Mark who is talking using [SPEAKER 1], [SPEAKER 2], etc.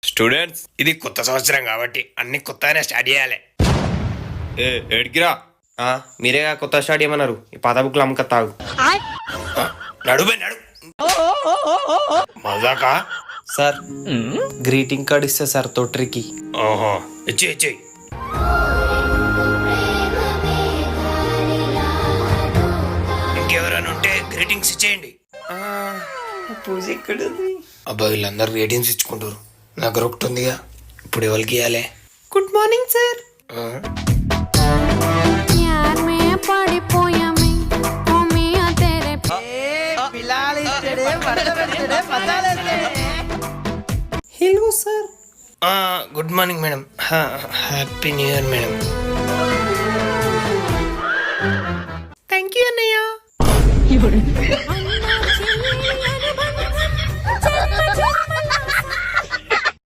[SPEAKER 1] Students, ఇది కొత్త సంవత్సరం కాబట్టి అన్ని కొత్తగానే స్టార్ట్ చేయాలి. ఏడికిరా?
[SPEAKER 2] మీరేగా కొత్త స్టార్ట్ చేయమన్నారు. ఈ పాత బుక్లు అమ్మకత్తాగు.
[SPEAKER 1] నడుబే నడు. మజాకా?
[SPEAKER 2] సార్ గ్రీటింగ్ కార్డ్ ఇస్తే సార్ తొట్రికి.
[SPEAKER 1] ఓహో, ఇచ్చేయి. ఇంకెవరైనా ఉంటే గ్రీటింగ్స్ ఇచ్చేయండి.
[SPEAKER 2] పూజ ఎక్కడ?
[SPEAKER 1] అబ్బా, వీళ్ళందరూ గ్రీటింగ్స్ ఇచ్చుకుంటారు. నాకు ఒకటి ఉందిగా, ఇప్పుడు ఎవరికి ఇవ్వాలి?
[SPEAKER 2] Good morning sir. Hello sir.
[SPEAKER 1] Good morning madam. Happy new year madam.
[SPEAKER 2] Thank you అన్నయ్య.